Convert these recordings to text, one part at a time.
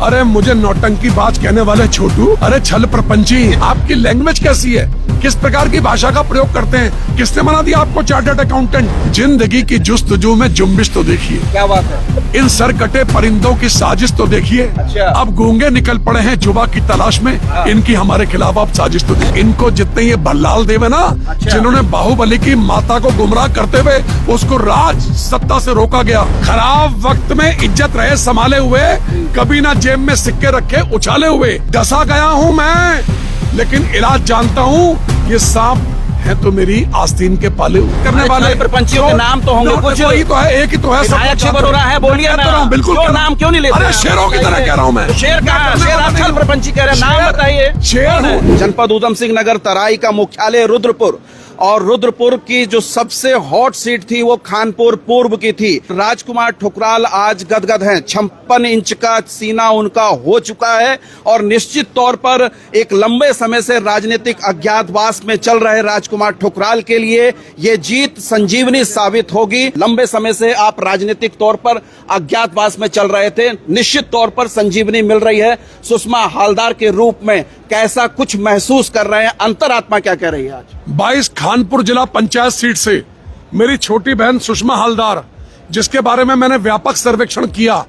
अरे मुझे नौटंकी बाज कहने वाले छोटू, अरे छल प्रपंची, आपकी लैंग्वेज कैसी है? किस प्रकार की भाषा का प्रयोग करते हैं? किसने बना दिया आपको चार्टर्ड अकाउंटेंट? जिंदगी की जुस्तजू में जुम्बिश तो देखिए। क्या बात है? इन सरकटे परिंदों की साजिश तो देखिए। अच्छा। अब गूंगे निकल पड़े हैं जुबा की तलाश में। इनकी हमारे खिलाफ आप साजिश तो देखिए। इनको जितने ये भल्लाल देव है ना, जिन्होंने बाहुबली की माता को गुमराह करते हुए उसको राज सत्ता से रोका गया, खराब वक्त में इज्जत रहे संभाले हुए, कभी ना जेब में सिक्के रखे उछाले हुए, डसा गया हूँ मैं, लेकिन इलाज जानता हूँ। ये सांप है तो मेरी आस्तीन के पाले करने वाले प्रपंचियों के नाम तो होंगे कुछ। वही तो है, एक ही तो है। विधायक शिवर हो रहा है, बोलिए ना। बिल्कुल क्यों नाम क्यों नहीं लेते? अरे शेरों की तरह कह रहा हूँ मैं। शेर कहाँ? शेर आप छल प्रपंची कह रहे हैं, नाम बताइए। शेर हूँ। जनपद ऊधम सिंह नगर तराई का मुख्यालय रुद्रपुर, और रुद्रपुर की जो सबसे हॉट सीट थी वो खानपुर पूर्व की थी। राजकुमार ठुकराल आज गदगद हैं। 56 इंच का सीना उनका हो चुका है और निश्चित तौर पर एक लंबे समय से राजनीतिक अज्ञातवास में चल रहे राजकुमार ठुकराल के लिए ये जीत संजीवनी साबित होगी। लंबे समय से आप राजनीतिक तौर पर अज्ञातवास में चल रहे थे, निश्चित तौर पर संजीवनी मिल रही है। सुषमा हालदार के रूप में कैसा कुछ महसूस कर रहे हैं? अंतरात्मा क्या कह रही है? आज 22 खानपुर जिला पंचायत सीट से मेरी छोटी बहन सुषमा हालदार, जिसके बारे में मैंने व्यापक सर्वेक्षण किया,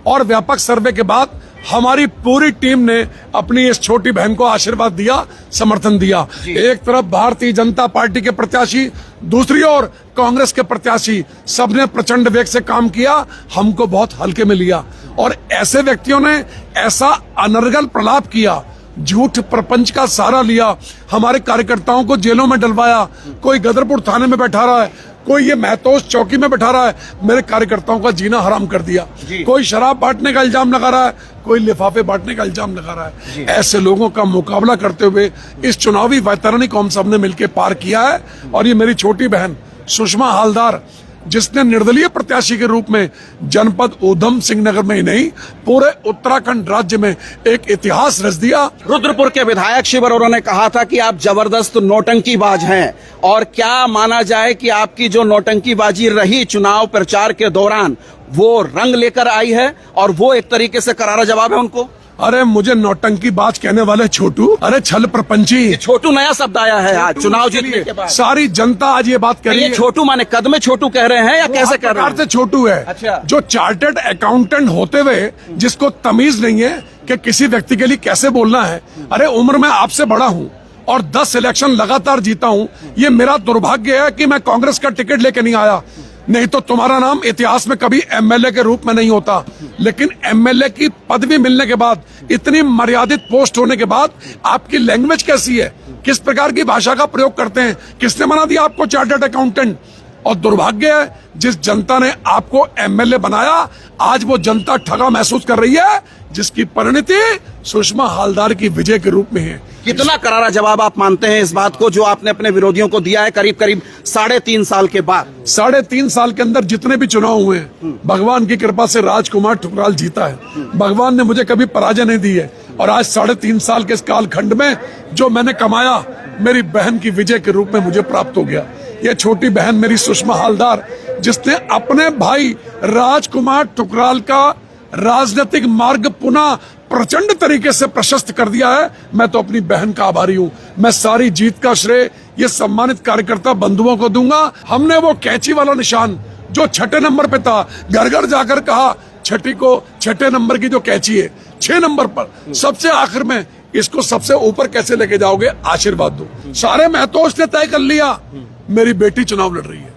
और व्यापक सर्वे के बाद हमारी पूरी टीम ने अपनी इस छोटी बहन को आशीर्वाद दिया, समर्थन दिया। एक तरफ भारतीय जनता पार्टी के प्रत्याशी, दूसरी ओर कांग्रेस के प्रत्याशी, सबने प्रचंड वेग से काम किया, हमको बहुत हल्के में लिया। और ऐसे व्यक्तियों ने ऐसा अनर्गल प्रलाप किया, झूठ प्रपंच का सहारा लिया, हमारे कार्यकर्ताओं को जेलों में डलवाया, कोई गदरपुर थाने में बैठा रहा है, कोई ये महतोस चौकी में बैठा रहा है, मेरे कार्यकर्ताओं का जीना हराम कर दिया। कोई शराब बांटने का इल्जाम लगा रहा है, कोई लिफाफे बांटने का इल्जाम लगा रहा है। ऐसे लोगों का मुकाबला करते हुए इस चुनावी वैतरणी को हम सबने मिलकर पार किया है। और ये मेरी छोटी बहन सुषमा हालदार, जिसने निर्दलीय प्रत्याशी के रूप में जनपद ऊधम सिंह नगर में ही नहीं, पूरे उत्तराखंड राज्य में एक इतिहास रच दिया। रुद्रपुर के विधायक शिवर अरोड़ा ने कहा था कि आप जबरदस्त नौटंकीबाज हैं, और क्या माना जाए कि आपकी जो नौटंकीबाजी रही चुनाव प्रचार के दौरान वो रंग लेकर आई है, और वो एक तरीके से करारा जवाब है उनको? अरे मुझे नौटंकी बाज कहने वाले छोटू, अरे छल प्रपंची। छोटू नया शब्द आया है आज चुनाव जीतने के बाद। सारी जनता आज ये बात कह रही है। छोटू माने कद में छोटू कह रहे हैं या कैसे कह रहे हैं? से छोटू है। अच्छा। जो चार्टर्ड अकाउंटेंट होते हुए जिसको तमीज नहीं है कि किसी व्यक्ति के लिए कैसे बोलना है। अरे उम्र में आपसे बड़ा हूँ और 10 इलेक्शन लगातार जीता हूँ। ये मेरा दुर्भाग्य है कि मैं कांग्रेस का टिकट लेके नहीं आया, नहीं तो तुम्हारा नाम इतिहास में कभी एमएलए के रूप में नहीं होता। लेकिन एमएलए की पदवी मिलने के बाद, इतनी मर्यादित पोस्ट होने के बाद, आपकी लैंग्वेज कैसी है? किस प्रकार की भाषा का प्रयोग करते हैं? किसने बना दिया आपको चार्टर्ड अकाउंटेंट? और दुर्भाग्य है, जिस जनता ने आपको एमएलए बनाया, आज वो जनता ठगा महसूस कर रही है, जिसकी परिणति सुषमा हालदार की विजय के रूप में है। कितना करारा जवाब आप मानते हैं इस बात को जो आपने अपने विरोधियों को दिया है करीब करीब 3.5 साल के बाद? 3.5 साल के अंदर जितने भी चुनाव हुए हैं, भगवान की कृपा से राजकुमार ठुकराल जीता है। भगवान ने मुझे कभी पराजय नहीं दी है। और आज 3.5 साल के इस कालखंड में जो मैंने कमाया, मेरी बहन की विजय के रूप में मुझे प्राप्त हो गया। ये छोटी बहन मेरी सुषमा हालदार, जिसने अपने भाई राजकुमार ठुकराल का राजनीतिक मार्ग पुनः प्रचंड तरीके से प्रशस्त कर दिया है, मैं तो अपनी बहन का आभारी हूँ। मैं सारी जीत का श्रेय ये सम्मानित कार्यकर्ता बंधुओं को दूंगा। हमने वो कैंची वाला निशान जो 6 नंबर पे था, घर घर जाकर कहा, छठी को 6 नंबर की जो कैंची है 6 नंबर पर सबसे आखिर में, इसको सबसे ऊपर कैसे लेके जाओगे? आशीर्वाद दो। सारे महतोस ने तय कर लिया, मेरी बेटी चुनाव लड़ रही है,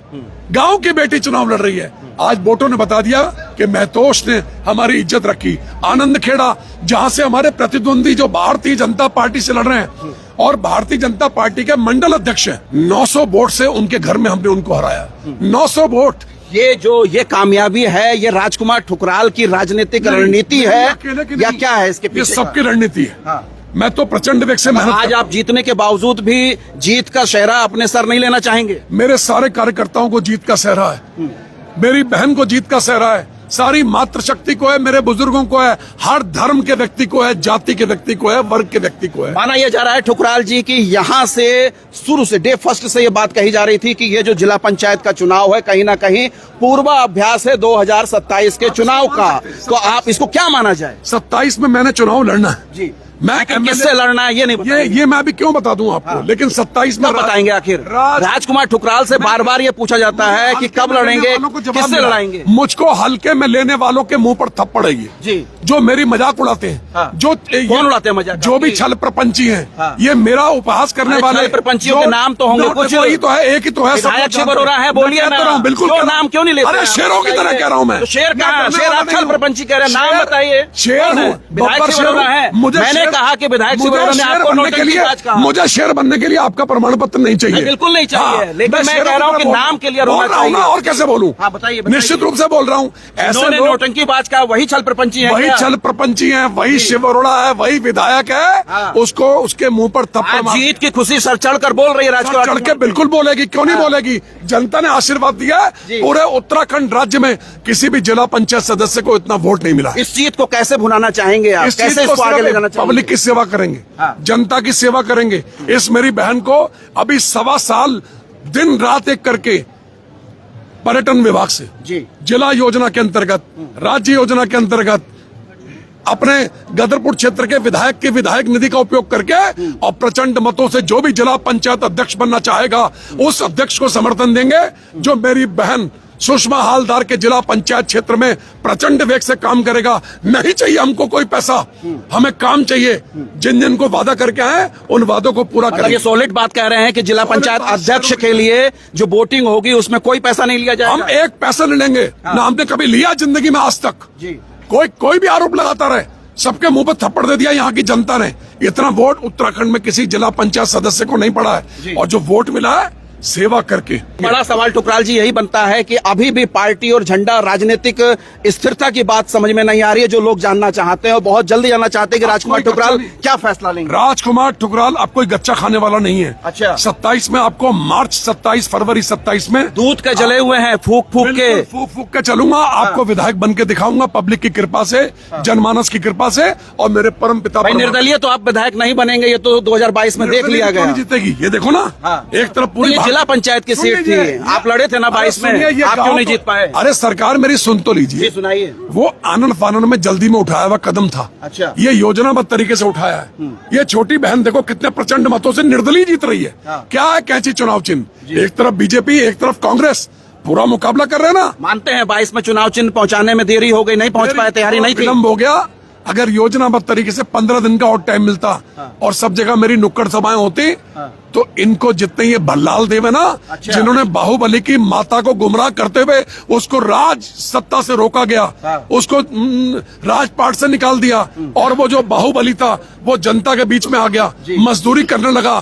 गांव की बेटी चुनाव लड़ रही है। आज वोटों ने बता दिया कि महतोष ने हमारी इज्जत रखी। आनंद खेड़ा, जहां से हमारे प्रतिद्वंदी जो भारतीय जनता पार्टी से लड़ रहे हैं और भारतीय जनता पार्टी के मंडल अध्यक्ष हैं, 900 वोट से उनके घर में हमने उनको हराया। 900 वोट। ये कामयाबी है, ये राजकुमार ठुकराल की राजनीतिक रणनीति है या क्या है इसके पीछे? ये सबकी रणनीति है। हाँ। मैं तो प्रचंड वेग से मेहनत आज आप जीतने के बावजूद भी जीत का सेहरा अपने सर नहीं लेना चाहेंगे? मेरे सारे कार्यकर्ताओं को जीत का सेहरा है, मेरी बहन को जीत का सेहरा है, सारी मातृशक्ति को है, मेरे बुजुर्गों को है, हर धर्म के व्यक्ति को है, जाति के व्यक्ति को है, वर्ग के व्यक्ति को है। माना यह जा रहा है ठुकराल जी कि यहाँ से शुरू से डे फर्स्ट से ये बात कही जा रही थी कि ये जो जिला पंचायत का चुनाव है कहीं ना कहीं पूर्वाभ्यास है 2027 के चुनाव का, तो आप इसको क्या माना जाए? 27 में मैंने चुनाव लड़ना है जी, मैं किससे लड़ना है ये नहीं बताएंगे। ये मैं अभी क्यों बता दूं आपको, लेकिन 27 में कब बताएंगे आखिर? राजकुमार ठुकराल से बार बार ये पूछा जाता है कि कब लड़ेंगे, किससे लड़ाएंगे? मुझको हल्के में लेने वालों के मुंह पर थप्पड़ है ये जी, जो मेरी मजाक उड़ाते हैं। हाँ। जो कौन उड़ाते हैं मजाक? जो भी छल प्रपंची हैं, हाँ। ये मेरा उपहास करने वाले छल प्रपंचियों के नाम तो होंगे कुछ, वही तो है, एक ही तो है। विधायक शिव अरोड़ा है, बोलिए ना, बिल्कुल क्यों नाम क्यों नहीं लेते? अरे शेरों की तरह कह रहा हूँ मैं। तो शेर कहाँ? शेर आप छल प्रपंची कह रहे हैं, नाम बताइए। शेर हूँ, विधायक शिव अरोड़ा है, मैंने कहा कि विधायक शिव अरोड़ा ने आपको बनने के लिए, मुझे शेर बनने के लिए आपका प्रमाण पत्र नहीं चाहिए। बिल्कुल नहीं चाहिए, लेकिन मैं कह रहा हूँ कि नाम के लिए रोना चाहिए। और कैसे बोलूं? हाँ बताइए। निश्चित रूप से बोल रहा हूँ, ऐसे नौटंकी बाज का वही छल प्रपंची है, वही छल प्रपंची है, वही शिव अरोड़ा है, वही विधायक है, उसको उसके मुंह पर थप्पड़ मार। जीत की खुशी सर चढ़ कर बोल रही है राजकुमार, चढ़ के बिल्कुल बोलेगी, क्यों नहीं बोलेगी? जनता ने आशीर्वाद दिया, पूरे उत्तराखंड राज्य में किसी भी जिला पंचायत सदस्य को इतना वोट नहीं मिला। इस जीत को कैसे भुनाना चाहेंगे आप? कैसे इसको आगे ले जाना चाहेंगे? पब्लिक की सेवा करेंगे, जनता की सेवा करेंगे। इस मेरी बहन को अभी 1.25 साल दिन रात एक करके पर्यटन विभाग से जी, जिला योजना के अंतर्गत, राज्य योजना के अंतर्गत, अपने गदरपुर क्षेत्र के विधायक की विधायक निधि का उपयोग करके और प्रचंड मतों से जो भी जिला पंचायत अध्यक्ष बनना चाहेगा उस अध्यक्ष को समर्थन देंगे। जो मेरी बहन सुषमा हालदार के जिला पंचायत क्षेत्र में प्रचंड वेग से काम करेगा। नहीं चाहिए हमको कोई पैसा, हमें काम चाहिए। जिन जिन को वादा करके आए उन वादों को पूरा करेंगे। ये सॉलिड बात कह रहे हैं कि जिला पंचायत अध्यक्ष के लिए जो वोटिंग होगी उसमें कोई पैसा नहीं लिया जाएगा। हम एक पैसा नहीं लेंगे, ना हमने कभी लिया जिंदगी में आज तक। जी, कोई भी आरोप लगाता रहे, सबके मुंह पर थप्पड़ दे दिया यहाँ की जनता ने। इतना वोट उत्तराखंड में किसी जिला पंचायत सदस्य को नहीं पड़ा है, और जो वोट मिला है सेवा करके। बड़ा सवाल ठुकराल जी यही बनता है कि अभी भी पार्टी और झंडा, राजनीतिक स्थिरता की बात समझ में नहीं आ रही है। जो लोग जानना चाहते हैं और बहुत जल्दी जानना चाहते हैं कि राजकुमार ठुकराल क्या फैसला लेंगे। राजकुमार ठुकराल अब कोई गच्चा खाने वाला नहीं है। अच्छा, 27 में आपको मार्च 27 फरवरी 27 में दूध के जले हुए हैं, फूक फूक के चलूंगा। आपको विधायक बन के दिखाऊंगा, पब्लिक की कृपा से, जनमानस की कृपा से, और मेरे परम पिता। निर्दलीय तो आप विधायक नहीं बनेंगे, ये तो 2022 में देख लिया गया। जीतेगी, ये देखो ना। एक तरफ पूरी जिला पंचायत की सीट थी, आप लड़े थे ना 22 में, आप क्यों नहीं जीत पाए? अरे सरकार मेरी सुन तो लीजिए, सुनाइए। वो आनंद फानंद में जल्दी में उठाया हुआ कदम था। अच्छा, ये योजनाबद्ध तरीके से उठाया है। ये छोटी बहन देखो कितने प्रचंड मतों से निर्दलीय जीत रही है। क्या है कैंची चुनाव चिन्ह? एक तरफ बीजेपी, एक तरफ कांग्रेस, पूरा मुकाबला कर रहे हैं ना। मानते हैं 22 में चुनाव चिन्ह पहुंचाने में देरी हो गई, नहीं पहुंच पाए, तैयारी नहीं थी, विलम्ब हो गया। अगर योजनाबद्ध तरीके से 15 दिन का और टाइम मिलता और सब जगह मेरी नुक्कड़ सभाएं होती, तो इनको जितने ये भल्लाल देवे ना, जिन्होंने बाहुबली की माता को गुमराह करते हुए उसको राज सत्ता से रोका गया, उसको राजपाट से निकाल दिया, और वो जो बाहुबली था वो जनता के बीच में आ गया, मजदूरी करने लगा।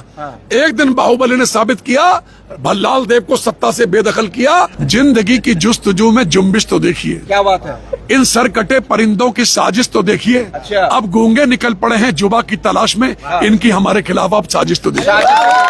एक दिन बाहुबली ने साबित किया, भल्लाल देव को सत्ता से बेदखल किया। जिंदगी की जुस्तजू में जुम्बिश तो देखिए, क्या बात है। इन सरकटे परिंदों की साजिश तो देखिए। अच्छा। अब गूंगे निकल पड़े हैं जुबा की तलाश में, इनकी हमारे खिलाफ आप साजिश तो देखिए।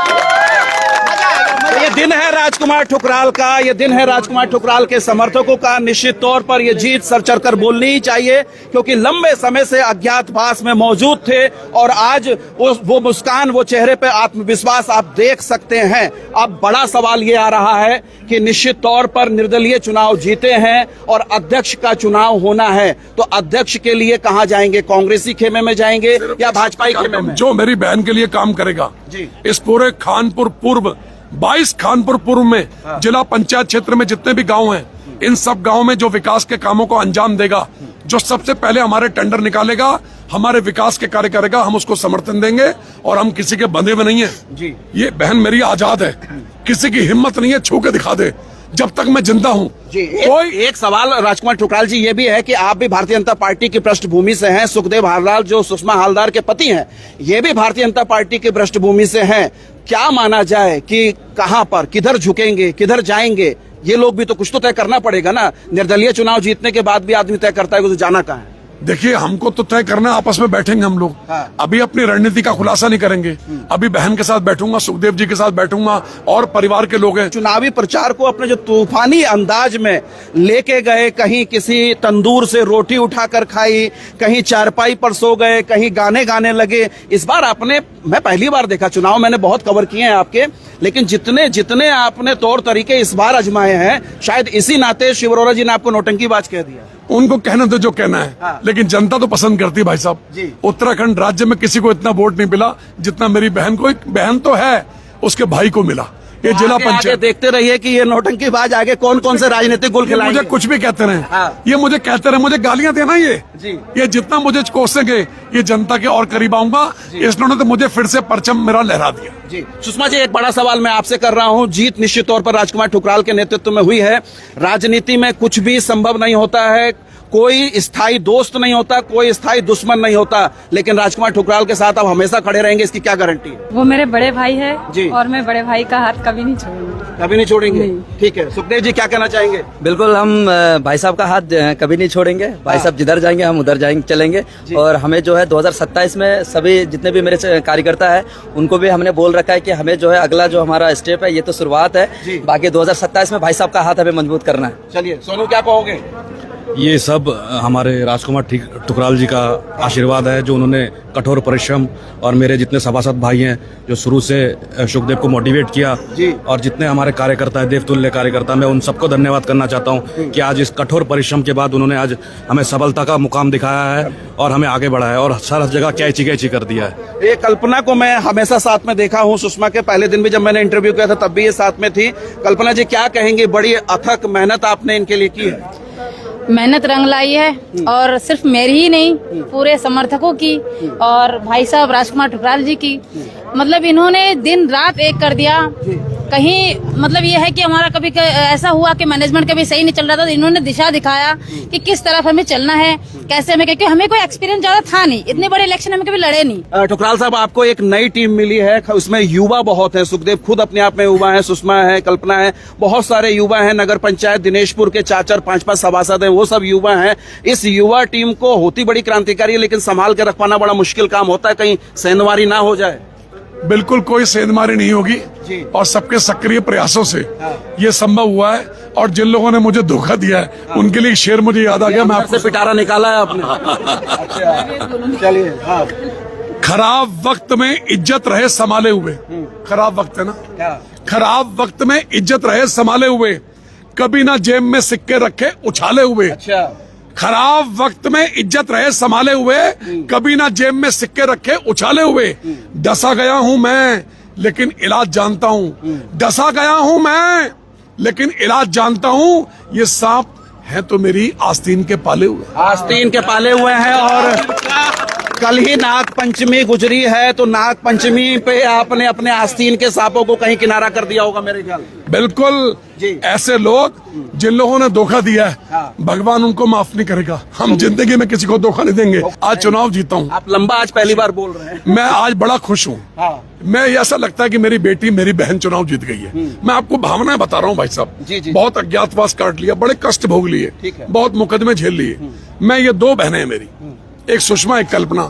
ये दिन है राजकुमार ठुकराल का, ये दिन है राजकुमार ठुकराल के समर्थकों का। निश्चित तौर पर ये जीत सर चढ़कर बोलनी ही चाहिए, क्योंकि लंबे समय से अज्ञातवास में मौजूद थे और आज वो मुस्कान, वो चेहरे पे आत्मविश्वास आप देख सकते हैं। अब बड़ा सवाल ये आ रहा है कि निश्चित तौर पर निर्दलीय चुनाव जीते हैं और अध्यक्ष का चुनाव होना है, तो अध्यक्ष के लिए कहां जाएंगे? कांग्रेसी खेमे में जाएंगे या भाजपा खेमे में? जो मेरी बहन के लिए काम करेगा जी। इस पूरे खानपुर पूर्व 22 खानपुर पूर्व में जिला पंचायत क्षेत्र में जितने भी गांव हैं, इन सब गांव में जो विकास के कामों को अंजाम देगा, जो सबसे पहले हमारे टेंडर निकालेगा, हमारे विकास के कार्य करेगा, हम उसको समर्थन देंगे। और हम किसी के बंधे हुए नहीं है जी। ये बहन मेरी आजाद है, किसी की हिम्मत नहीं है छू के दिखा दे जब तक मैं जिंदा हूँ। कोई एक सवाल राजकुमार ठुकराल जी ये भी है कि आप भी भारतीय जनता पार्टी की पृष्ठभूमि से हैं, सुखदेव हालदार जो सुषमा हालदार के पति हैं, ये भी भारतीय जनता पार्टी की पृष्ठभूमि से हैं। क्या माना जाए कि कहां पर, किधर झुकेंगे, किधर जाएंगे? ये लोग भी तो कुछ तो तय करना पड़ेगा ना। निर्दलीय चुनाव जीतने के बाद भी आदमी तय करता है कि जाना कहां है। देखिए, हमको तो तय करना है, आपस में बैठेंगे हम लोग। हाँ। अभी अपनी रणनीति का खुलासा नहीं करेंगे। अभी बहन के साथ बैठूंगा, सुखदेव जी के साथ बैठूंगा, और परिवार के लोग हैं। चुनावी प्रचार को अपने जो तूफानी अंदाज में लेके गए, कहीं किसी तंदूर से रोटी उठाकर खाई, कहीं चारपाई पर सो गए, कहीं गाने गाने लगे। इस बार आपने, मैं पहली बार देखा, चुनाव मैंने बहुत कवर किए हैं आपके, लेकिन जितने जितने आपने तौर तरीके इस बार आजमाए हैं, शायद इसी नाते शिव अरोड़ा जी ने आपको नौटंकीबाज कह दिया। उनको कहना तो जो कहना है। हाँ। लेकिन जनता तो पसंद करती है भाई साहब। जी। उत्तराखंड राज्य में किसी को इतना वोट नहीं मिला जितना मेरी बहन को, एक बहन तो है, उसके भाई को मिला। ये जिला आगे पंचायत, देखते रहिए कि ये नौटंकीबाज आगे कौन कौन से राजनीतिक गुल ये खिलाएंगे। मुझे कुछ भी कहते रहे। हाँ। ये मुझे कहते रहे, मुझे गालियां देना ये जी। ये जितना मुझे कोसेंगे, ये जनता के और करीब आऊंगा। इसने तो मुझे फिर से परचम मेरा लहरा दिया। जी सुषमा जी, एक बड़ा सवाल मैं आपसे कर रहा हूं। जीत निश्चित तौर पर राजकुमार ठुकराल के नेतृत्व में हुई है। राजनीति में कुछ भी संभव नहीं होता है, कोई स्थायी दोस्त नहीं होता, कोई स्थायी दुश्मन नहीं होता, लेकिन राजकुमार ठुकराल के साथ आप हमेशा खड़े रहेंगे, इसकी क्या गारंटी है? वो मेरे बड़े भाई है जी। और मैं बड़े भाई का हाथ कभी नहीं छोड़ूंगी। कभी नहीं छोड़ेंगे? नहीं। ठीक है, सुखदेव जी क्या कहना चाहेंगे? बिल्कुल, हम भाई साहब का हाथ कभी नहीं छोड़ेंगे। भाई साहब जिधर जाएंगे हम उधर जाएंगे, चलेंगे। और हमें जो है 2027 में सभी जितने भी मेरे कार्यकर्ता है उनको भी हमने बोल रखा है कि हमें जो है अगला जो हमारा स्टेप है, ये तो शुरुआत जी। है, बाकी 2027 में भाई साहब का हाथ हमें मजबूत करना है। चलिए, सोनू क्या कहोगे? ये सब हमारे राजकुमार ठुकराल जी का आशीर्वाद है, जो उन्होंने कठोर परिश्रम, और मेरे जितने सभासद भाई हैं जो शुरू से सुखदेव को मोटिवेट किया, जी। और जितने हमारे कार्यकर्ता हैं, देवतुल्य कार्यकर्ता, मैं उन सबको धन्यवाद करना चाहता हूं कि आज इस कठोर परिश्रम के बाद उन्होंने आज हमें सफलता का मुकाम दिखाया है और हमें आगे बढ़ाया है, और हर जगह कैची कैची कर दिया है। ये कल्पना को मैं हमेशा साथ में देखा हूँ। सुषमा के पहले दिन भी जब मैंने इंटरव्यू किया था तब भी ये साथ में थी। कल्पना जी क्या कहेंगे? बड़ी अथक मेहनत आपने इनके लिए की है। मेहनत रंग लाई है, और सिर्फ मेरी ही नहीं, पूरे समर्थकों की और भाई साहब राजकुमार ठुकराल जी की। मतलब इन्होंने दिन रात एक कर दिया। कहीं मतलब ये है कि हमारा कभी ऐसा हुआ कि मैनेजमेंट कभी सही नहीं चल रहा था, तो इन्होंने दिशा दिखाया कि किस तरफ हमें चलना है, कैसे हमें, क्योंकि हमें कोई एक्सपीरियंस ज्यादा था नहीं, इतने बड़े इलेक्शन हमें कभी लड़े नहीं। ठुकराल साहब, आपको एक नई टीम मिली है, उसमें युवा बहुत है। सुखदेव खुद अपने आप में युवा है, सुषमा है, कल्पना है, बहुत सारे युवा हैं। नगर पंचायत दिनेशपुर के 4-4, 5-5 सभासद हैं, वो सब युवा हैं। इस युवा टीम को होती बड़ी क्रांतिकारी है, लेकिन संभाल के रख पाना बड़ा मुश्किल काम होता है, कहीं सेंधमारी ना हो जाए। बिल्कुल कोई सेंधमारी नहीं होगी, जी। और सबके सक्रिय प्रयासों से ये संभव हुआ है। और जिन लोगों ने मुझे धोखा दिया है, उनके लिए एक शेर मुझे याद आ गया, मैं आपसे पिटारा निकाला है आपने। अच्छा, चलिए। हाँ। खराब वक्त में इज्जत रहे संभाले हुए। खराब वक्त है ना, खराब वक्त में इज्जत रहे संभाले हुए, कभी ना जेब में सिक्के रखे उछाले हुए। अच्छा, खराब वक्त में इज्जत रहे संभाले हुए, कभी ना जेब में सिक्के रखे उछाले हुए। डसा गया हूं मैं लेकिन इलाज जानता हूं, डसा गया हूं मैं लेकिन इलाज जानता हूं। ये सांप है तो मेरी आस्तीन के पाले हुए। आस्तीन के पाले हुए हैं। और कल ही नाग पंचमी गुजरी है, तो नाग पंचमी पे आपने अपने आस्तीन के सांपों को कहीं किनारा कर दिया होगा मेरे ख्याल। बिल्कुल जी। ऐसे लोग जिन लोगों ने धोखा दिया है, हाँ। भगवान उनको माफ नहीं करेगा। हम जिंदगी में किसी को धोखा नहीं देंगे। आज चुनाव जीता हूँ, आप लंबा आज पहली बार बोल रहे हैं। मैं आज बड़ा खुश हूँ। हाँ। मैं ऐसा लगता है कि मेरी बेटी, मेरी बहन चुनाव जीत गई है। मैं आपको भावनाएं बता रहा हूँ भाई साहब। जी, जी। बहुत अज्ञातवास काट लिया, बड़े कष्ट भोग लिए, ठीक है। बहुत मुकदमे झेल लिए। मैं, ये 2 बहनें हैं मेरी, एक सुषमा एक कल्पना।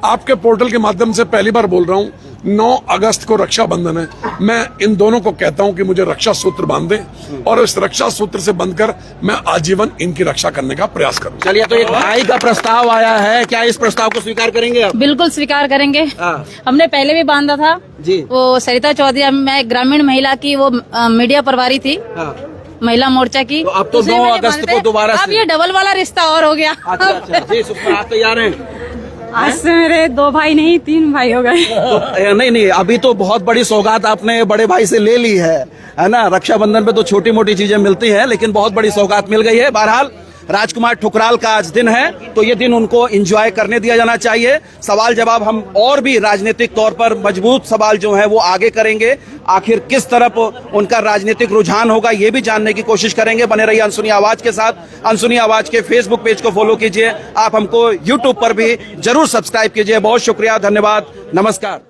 आपके पोर्टल के माध्यम से पहली बार बोल रहा हूँ, 9 अगस्त को रक्षाबंधन है। मैं इन दोनों को कहता हूँ कि मुझे रक्षा सूत्र बांध दें, और इस रक्षा सूत्र से बंधकर मैं आजीवन इनकी रक्षा करने का प्रयास करूँ। चलिए, तो एक भाई का प्रस्ताव आया है, क्या इस प्रस्ताव को स्वीकार करेंगे आप? बिल्कुल स्वीकार करेंगे। हाँ। हमने पहले भी बांधा था जी। वो सरिता चौधरी, मैं ग्रामीण महिला की वो मीडिया प्रभारी थी, हाँ। महिला मोर्चा की। तो अब तो उसमें 9 मैंने अगस्त बांधे को थे। दोबारा अब से- ये डबल वाला रिश्ता और हो गया। अच्छा, अच्छा। जी सुषमा, आप तैयार हैं? आज से मेरे 2 भाई नहीं 3 भाई हो गए। तो, नहीं, अभी तो बहुत बड़ी सौगात आपने बड़े भाई से ले ली है ना। रक्षाबंधन पे तो छोटी मोटी चीजें मिलती हैं, लेकिन बहुत बड़ी सौगात मिल गई है। बहरहाल राजकुमार ठुकराल का आज दिन है, तो ये दिन उनको एंजॉय करने दिया जाना चाहिए। सवाल जवाब हम और भी राजनीतिक तौर पर मजबूत सवाल जो है वो आगे करेंगे। आखिर किस तरफ उनका राजनीतिक रुझान होगा, ये भी जानने की कोशिश करेंगे। बने रहिए अनसुनी आवाज के साथ। अनसुनी आवाज के फेसबुक पेज को फॉलो कीजिए। आप हमको यूट्यूब पर भी जरूर सब्सक्राइब कीजिए। बहुत शुक्रिया, धन्यवाद, नमस्कार।